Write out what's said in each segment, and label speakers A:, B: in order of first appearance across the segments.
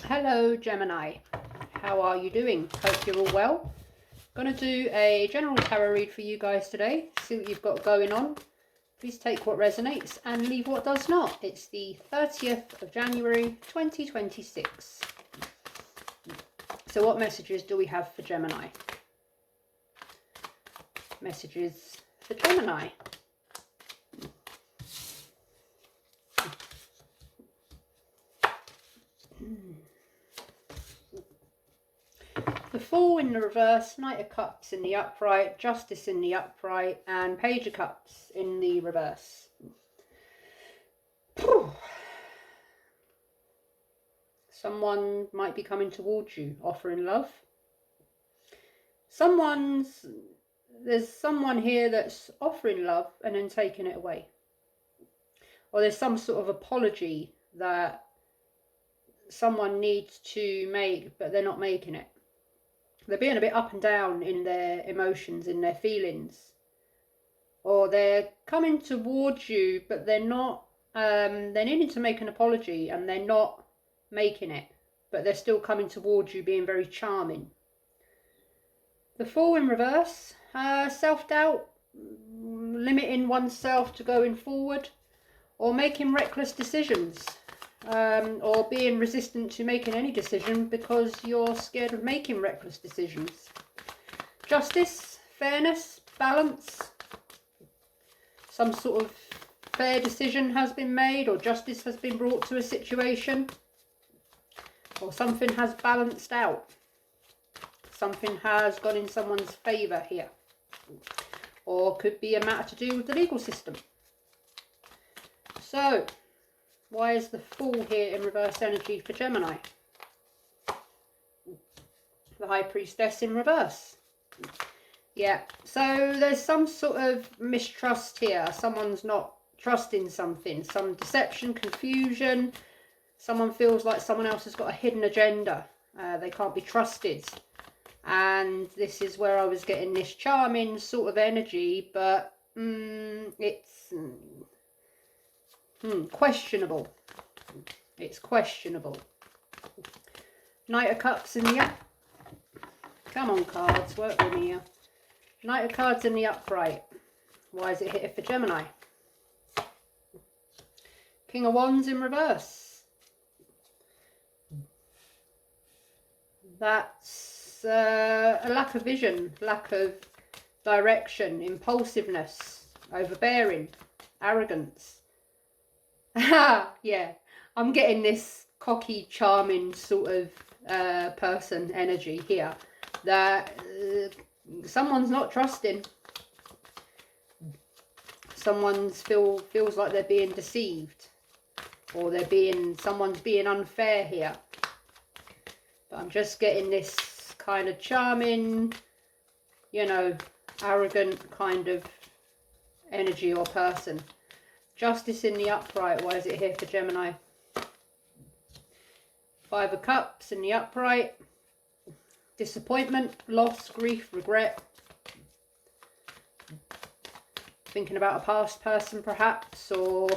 A: Hello Gemini, how are you doing? Hope you're all well. Going to do a general tarot read for you guys today, see what you've got going on. Please take what resonates and leave what does not. It's the 30th of January 2026. So what messages do we have for Gemini? Messages for Gemini. The Fool in the reverse, Knight of Cups in the upright, Justice in the upright, and Page of Cups in the reverse. Someone might be coming towards you, offering love. There's someone here that's offering love and then taking it away. Or there's some sort of apology that someone needs to make, but they're not making it. They're being a bit up and down in their emotions, in their feelings. Or they're coming towards you, but they're not, they're needing to make an apology and they're not making it. But they're still coming towards you, being very charming. The Fool in reverse, self-doubt, limiting oneself to going forward, or making reckless decisions. Or being resistant to making any decision because you're scared of making reckless decisions. Justice, fairness, balance. Some sort of fair decision has been made, or justice has been brought to a situation, or something has balanced out. Something has gone in someone's favour here, or could be a matter to do with the legal system. So, why is the Fool here in reverse energy for Gemini? The High Priestess in reverse. Yeah, so there's some sort of mistrust here. Someone's not trusting something. Some deception, confusion. Someone feels like someone else has got a hidden agenda. They can't be trusted. And this is where I was getting this charming sort of energy, but it's... questionable. It's questionable. Knight of Cups in the up. Come on, cards, work with me here. Knight of Cards in the upright. Why is it here for Gemini? King of Wands in reverse. That's a lack of vision, lack of direction, impulsiveness, overbearing, arrogance. Yeah, I'm getting this cocky, charming sort of person energy here. That someone's not trusting. Feels like they're being deceived, or someone's being unfair here. But I'm just getting this kind of charming, you know, arrogant kind of energy or person. Justice in the upright. Why is it here for Gemini? Five of Cups in the upright. Disappointment, loss, grief, regret. Thinking about a past person perhaps, or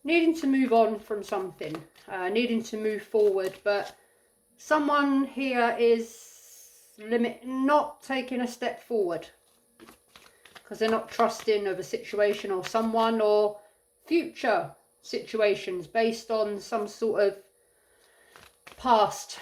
A: needing to move on from something. Needing to move forward, but someone here is not taking a step forward. Because they're not trusting of a situation or someone, or future situations based on some sort of past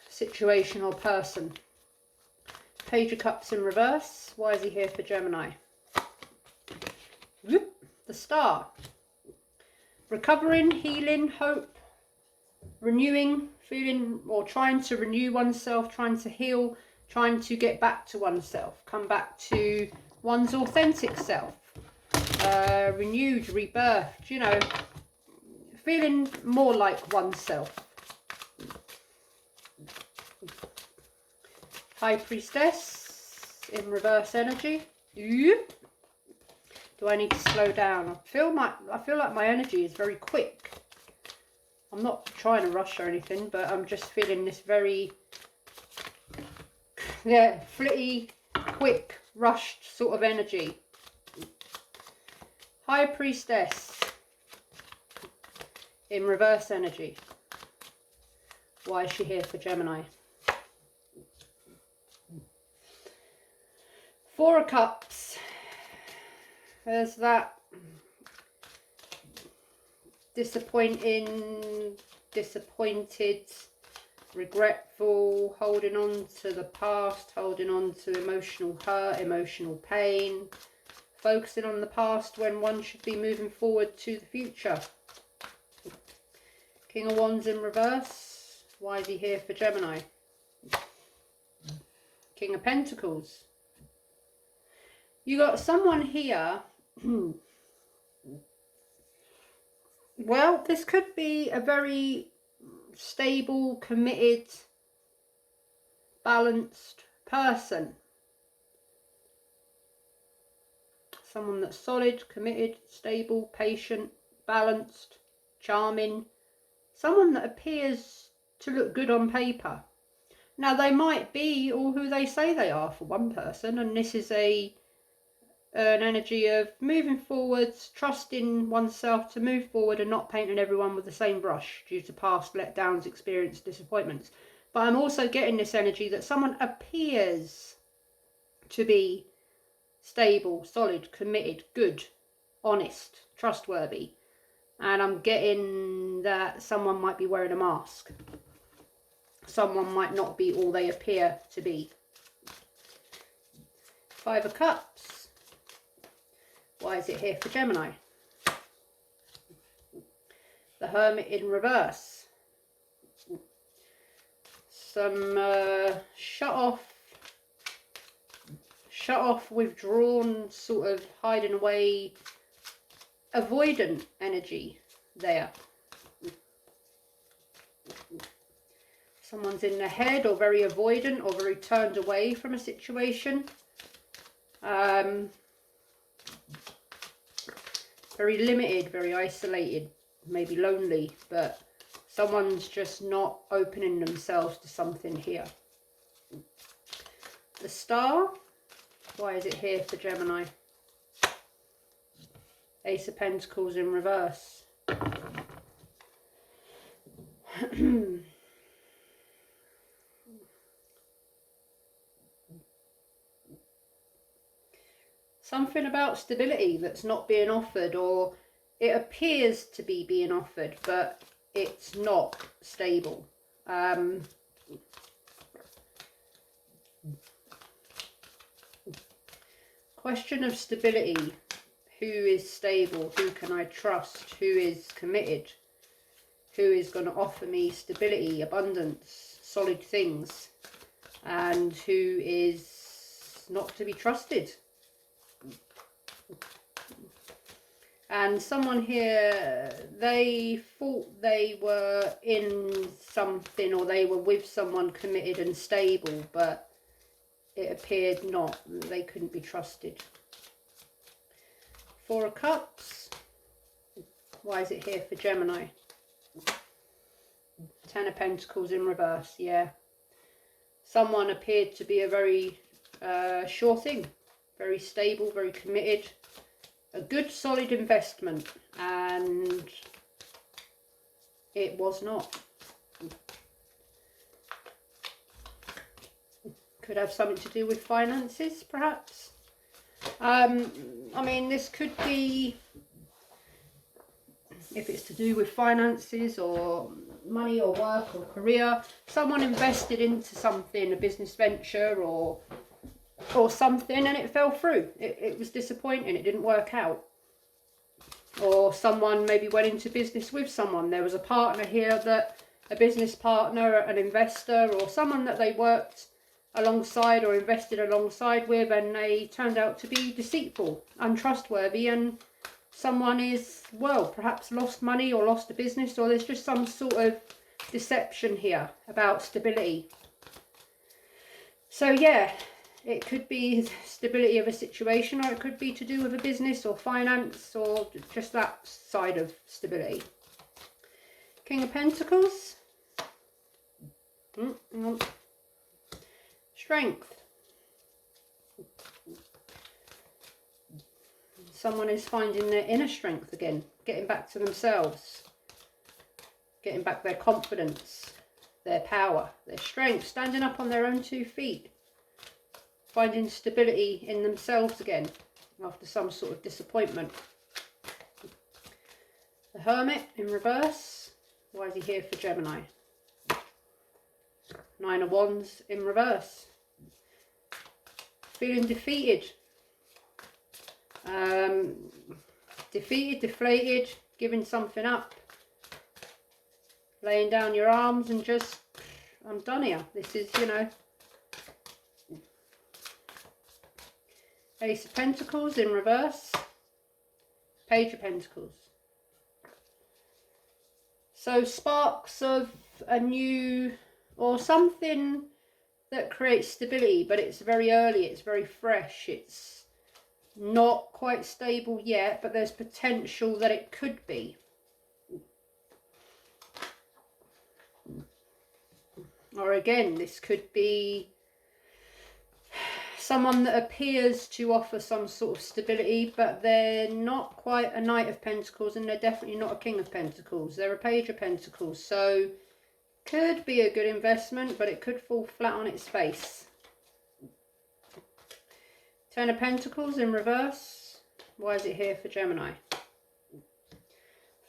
A: situation or person. Page of Cups in reverse. Why is he here for Gemini? Whoop, the Star. Recovering, healing, hope, renewing, feeling or trying to renew oneself, trying to heal, trying to get back to oneself, come back to one's authentic self, renewed, rebirthed, you know, feeling more like oneself. High Priestess in reverse energy. Do I need to slow down? I feel like my energy is very quick. I'm not trying to rush or anything, but I'm just feeling this very, flitty, quick, rushed sort of energy. High Priestess in reverse energy. Why is she here for Gemini? Four of Cups. There's that disappointed, regretful, holding on to the past, holding on to emotional hurt, emotional pain, focusing on the past when one should be moving forward to the future. King of Wands in reverse. Why is he here for Gemini? King of Pentacles. You got someone here. Well, this could be a very stable, committed, balanced person. Someone that's solid, committed, stable, patient, balanced, charming. Someone that appears to look good on paper. Now, they might be all who they say they are for one person, and this is an energy of moving forwards, trusting oneself to move forward and not painting everyone with the same brush due to past letdowns, experience, disappointments. But I'm also getting this energy that someone appears to be stable, solid, committed, good, honest, trustworthy. And I'm getting that someone might be wearing a mask. Someone might not be all they appear to be. Five of Cups. Why is it here for Gemini? The Hermit in reverse. Some shut off, withdrawn, sort of hiding away, avoidant energy there. Someone's in their head, or very avoidant, or very turned away from a situation. Very limited, very isolated, maybe lonely, but someone's just not opening themselves to something here. The Star. Why is it here for Gemini? Ace of Pentacles in reverse. Something about stability that's not being offered, or it appears to be being offered, but it's not stable. Question of stability. Who is stable? Who can I trust? Who is committed? Who is going to offer me stability, abundance, solid things? And who is not to be trusted? And someone here, they thought they were in something, or they were with someone committed and stable, but it appeared not. They couldn't be trusted. Four of Cups. Why is it here for Gemini? Ten of Pentacles in reverse, yeah. Someone appeared to be a very sure thing. Very stable, very committed. A good solid investment, and it was not. Could have something to do with finances, perhaps. I mean, this could be, if it's to do with finances or money or work or career, someone invested into something, a business venture or something, and it fell through. It was disappointing. It didn't work out. Or someone maybe went into business with someone. There was a partner here, that a business partner, an investor, or someone that they worked alongside or invested alongside with, and they turned out to be deceitful, untrustworthy, and someone is, well, perhaps lost money or lost a business, or there's just some sort of deception here about stability. So yeah, it could be stability of a situation, or it could be to do with a business or finance, or just that side of stability. King of Pentacles. Strength. Someone is finding their inner strength again, getting back to themselves, getting back their confidence, their power, their strength, standing up on their own 2 feet, finding stability in themselves again after some sort of disappointment. The Hermit in reverse. Why is he here for Gemini? 9 of Wands in reverse. Feeling defeated. Defeated, deflated, giving something up. Laying down your arms and just, I'm done here. This is, you know. Ace of Pentacles in reverse. Page of Pentacles. So sparks of a new, or something that creates stability, but it's very early, it's very fresh, it's not quite stable yet, but there's potential that it could be. Or again, this could be someone that appears to offer some sort of stability, but they're not quite a Knight of Pentacles, and they're definitely not a King of Pentacles. They're a Page of Pentacles, so could be a good investment, but it could fall flat on its face. 10 of Pentacles in reverse. Why is it here for Gemini?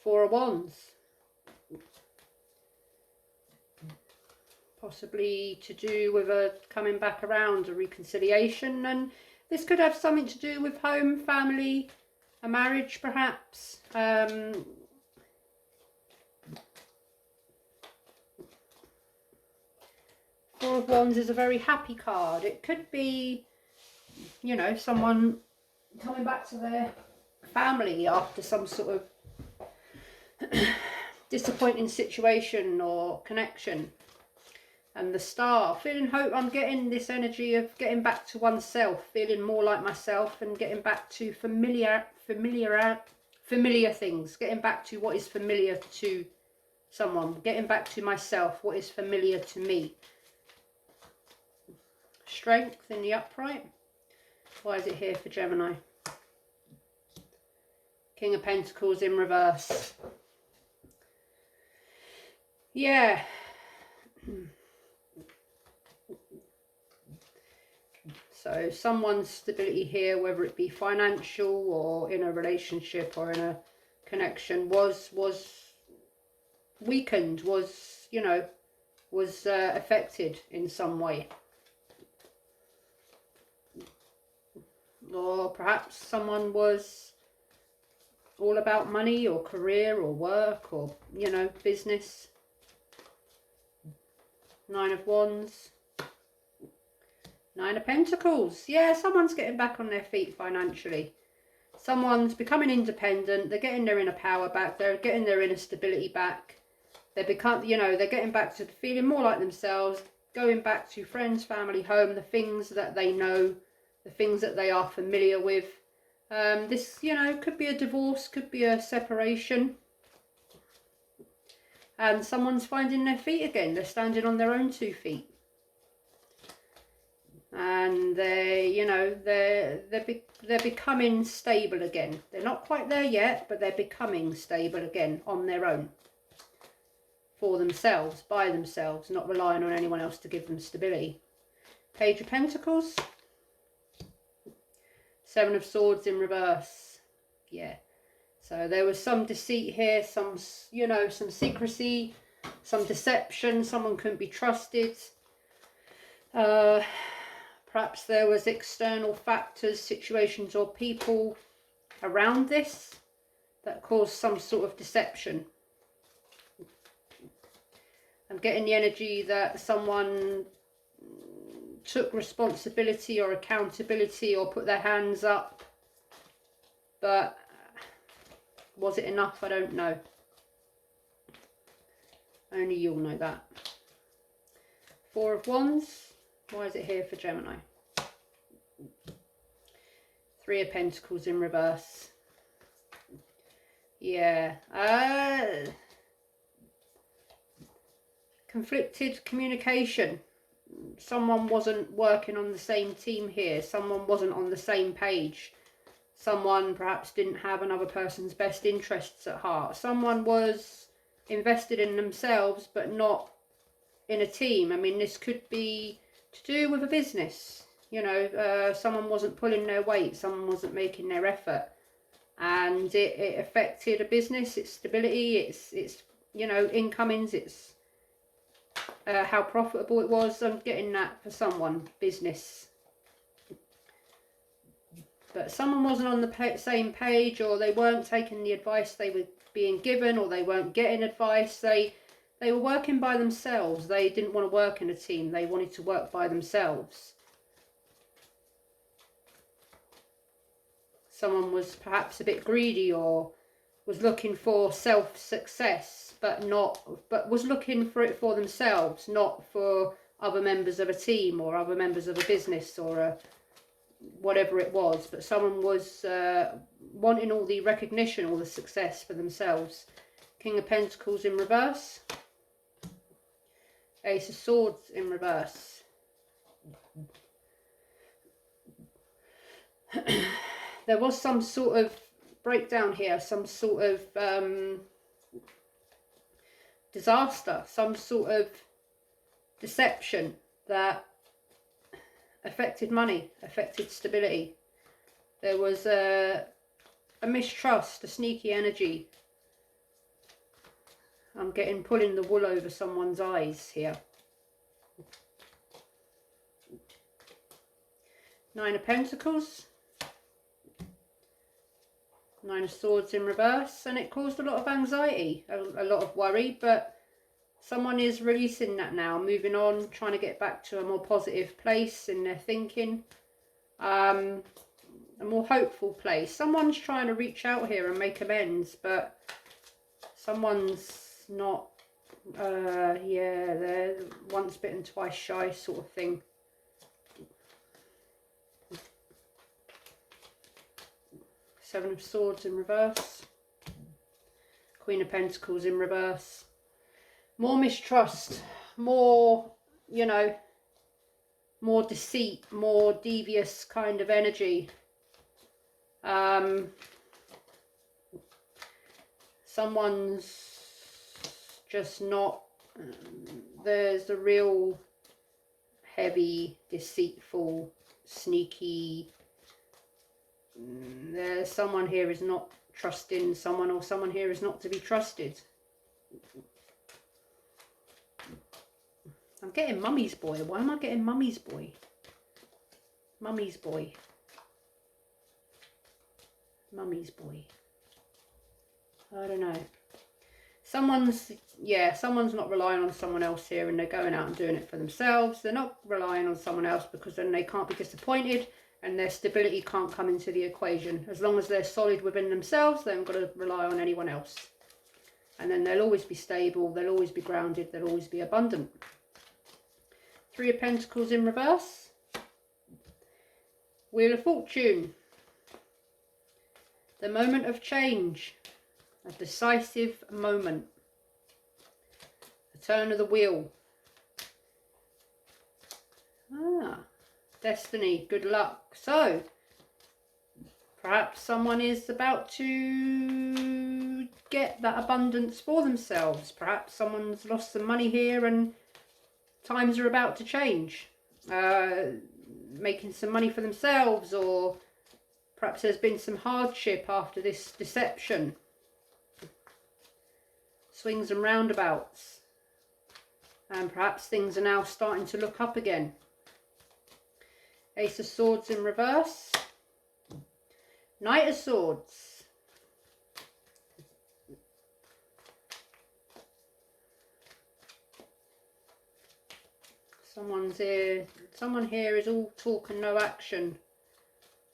A: 4 of Wands. Possibly to do with a coming back around, a reconciliation, and this could have something to do with home, family, a marriage perhaps. 4 of Wands is a very happy card. It could be, you know, someone coming back to their family after some sort of disappointing situation or connection. And the Star, feeling hope. I'm getting this energy of getting back to oneself, feeling more like myself, and getting back to familiar things, getting back to what is familiar to someone, getting back to myself, what is familiar to me. Strength in the upright. Why is it here for Gemini? King of Pentacles in reverse. Yeah. So someone's stability here, whether it be financial or in a relationship or in a connection, was weakened, was, you know, was affected in some way. Or perhaps someone was all about money or career or work or, you know, business. 9 of Wands. 9 of Pentacles. Yeah, someone's getting back on their feet financially. Someone's becoming independent. They're getting their inner power back. They're getting their inner stability back. They become, you know, they're getting back to feeling more like themselves, going back to friends, family, home, the things that they know, the things that they are familiar with. This, you know, could be a divorce, could be a separation. And someone's finding their feet again. They're standing on their own 2 feet. And they, you know, they're becoming stable again. They're not quite there yet, but they're becoming stable again on their own, for themselves, by themselves, not relying on anyone else to give them stability. Page of Pentacles. 7 of Swords in reverse. Yeah. So there was some deceit here, some, you know, some secrecy, some deception. Someone couldn't be trusted. Perhaps there was external factors, situations or people around this that caused some sort of deception. I'm getting the energy that someone took responsibility or accountability or put their hands up, but was it enough? I don't know. Only you'll know that. 4 of Wands. Why is it here for Gemini? 3 of Pentacles in reverse. Yeah. Conflicted communication. Someone wasn't working on the same team here. Someone wasn't on the same page. Someone perhaps didn't have another person's best interests at heart. Someone was invested in themselves, but not in a team. I mean, this could be to do with a business. You know, someone wasn't pulling their weight, someone wasn't making their effort, and it affected a business, its stability, its you know, incomings, its how profitable it was. I'm getting that for someone, business. But someone wasn't on the same page, or they weren't taking the advice they were being given, or they weren't getting advice. They were working by themselves. They didn't want to work in a team. They wanted to work by themselves. Someone was perhaps a bit greedy, or was looking for self-success, but was looking for it for themselves, not for other members of a team or other members of a business or whatever it was. But someone was wanting all the recognition, all the success for themselves. King of Pentacles in reverse. Ace of Swords in reverse. There was some sort of breakdown here, some sort of disaster, some sort of deception that affected money, affected stability. There was a mistrust, a sneaky energy. I'm getting pulling the wool over someone's eyes here. Nine of Pentacles. Nine of Swords in reverse, and it caused a lot of anxiety, a lot of worry, but someone is releasing that now, moving on, trying to get back to a more positive place in their thinking, a more hopeful place. Someone's trying to reach out here and make amends, but someone's not, yeah, they're once bitten, twice shy sort of thing. Seven of Swords in reverse. Queen of Pentacles in reverse. More mistrust, more, you know, more deceit, more devious kind of energy. Someone's just not, there's a real heavy, deceitful, sneaky, there's someone here is not trusting someone, or someone here is not to be trusted. I'm getting Mummy's Boy. Why am I getting Mummy's Boy? Mummy's Boy. Mummy's Boy. I don't know. Someone's not relying on someone else here, and they're going out and doing it for themselves. They're not relying on someone else because then they can't be disappointed, and their stability can't come into the equation. As long as they're solid within themselves, they haven't got to rely on anyone else. And then they'll always be stable, they'll always be grounded, they'll always be abundant. Three of Pentacles in reverse. Wheel of Fortune. The moment of change. A decisive moment. The turn of the wheel. Destiny, good luck. So, perhaps someone is about to get that abundance for themselves. Perhaps someone's lost some money here and times are about to change. Making some money for themselves, or perhaps there's been some hardship after this deception. Swings and roundabouts. And perhaps things are now starting to look up again. Ace of Swords in reverse. Knight of Swords. Someone here is all talk and no action.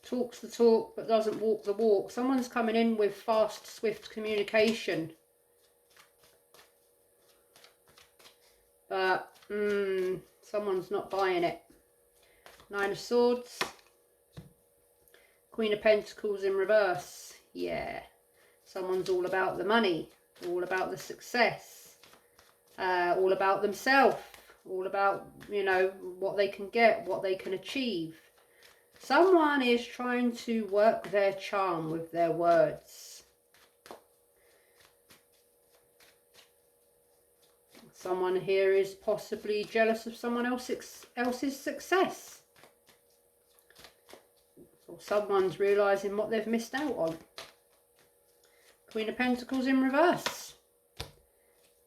A: Talks the talk but doesn't walk the walk. Someone's coming in with fast, swift communication. But someone's not buying it. Nine of Swords. Queen of Pentacles in reverse. Yeah. Someone's all about the money. All about the success. All about themselves. All about, you know, what they can get, what they can achieve. Someone is trying to work their charm with their words. Someone here is possibly jealous of someone else's success. Or someone's realising what they've missed out on. Queen of Pentacles in reverse.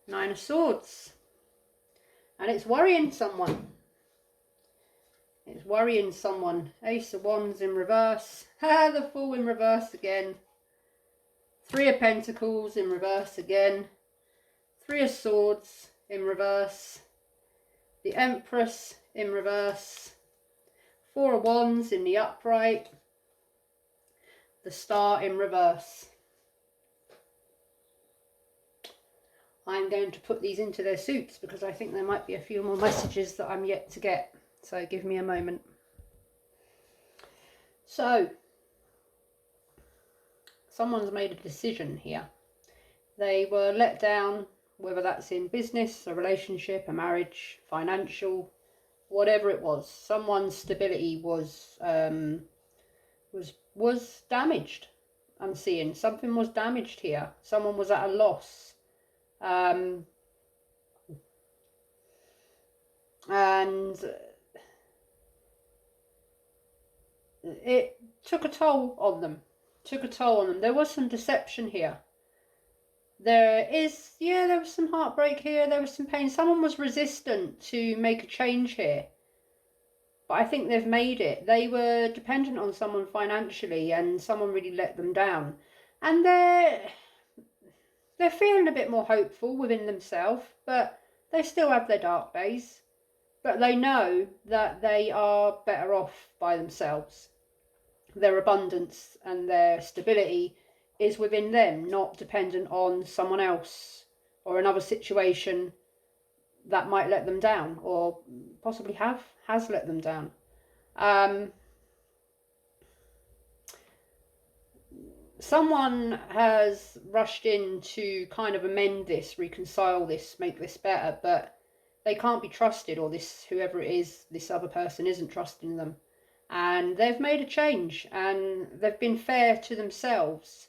A: Nine of Swords. And it's worrying someone. It's worrying someone. Ace of Wands in reverse. The Fool in reverse again. Three of Pentacles in reverse again. Three of Swords in reverse. The Empress in reverse. Four of Wands in the upright. The Star in reverse. I'm going to put these into their suits because I think there might be a few more messages that I'm yet to get. So give me a moment. So, someone's made a decision here. They were let down, whether that's in business, a relationship, a marriage, financial, whatever it was. Someone's stability was damaged. I'm seeing something was damaged here. Someone was at a loss. And it took a toll on them. There was some deception here. There was some heartbreak here. There was some pain. Someone was resistant to make a change here. But I think they've made it. They were dependent on someone financially and someone really let them down. And they're feeling a bit more hopeful within themselves, but they still have their dark days. But they know that they are better off by themselves. Their abundance and their stability is within them, not dependent on someone else or another situation that might let them down, or possibly has let them down. Someone has rushed in to kind of amend this, reconcile this, make this better, but they can't be trusted, or whoever it is, this other person isn't trusting them. And they've made a change, and they've been fair to themselves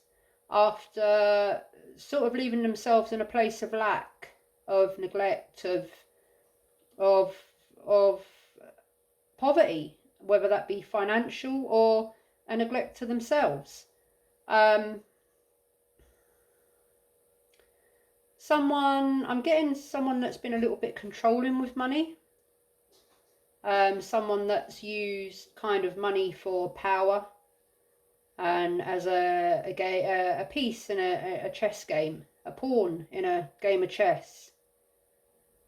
A: after sort of leaving themselves in a place of lack, of neglect, of poverty, whether that be financial or a neglect to themselves. I'm getting someone that's been a little bit controlling with money. Someone that's used kind of money for power and as a piece in a chess game, a pawn in a game of chess.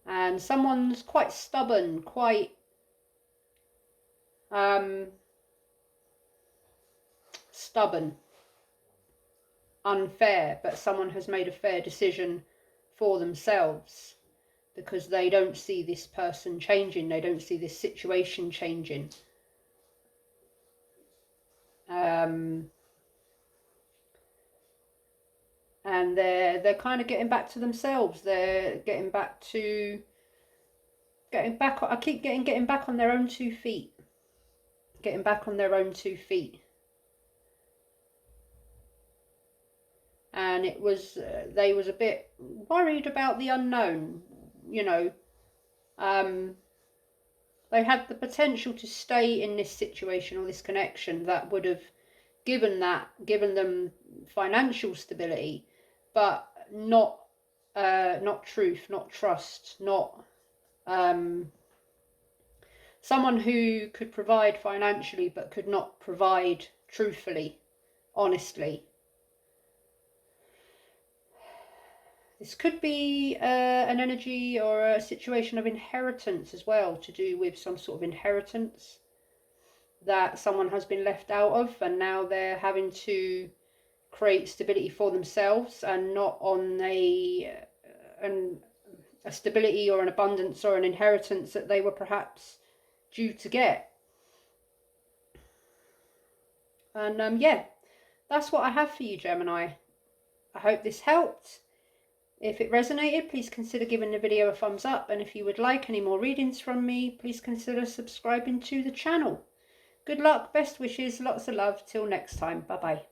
A: And someone's quite stubborn, quite unfair, but someone has made a fair decision for themselves because they don't see this person changing, they don't see this situation changing. And they're kind of getting back to themselves. They're getting back I keep getting back on their own 2 feet. Getting back on their own 2 feet. And it was, they was a bit worried about the unknown, you know. They had the potential to stay in this situation or this connection that would have given them financial stability, but not truth, not trust, not someone who could provide financially but could not provide truthfully, honestly. This could be an energy or a situation of inheritance as well, to do with some sort of inheritance that someone has been left out of, and now they're having to create stability for themselves and not on a stability or an abundance or an inheritance that they were perhaps due to get. And yeah, that's what I have for you, Gemini. I hope this helped. If it resonated, please consider giving the video a thumbs up, and if you would like any more readings from me, please consider subscribing to the channel. Good luck, best wishes, lots of love, till next time, bye bye.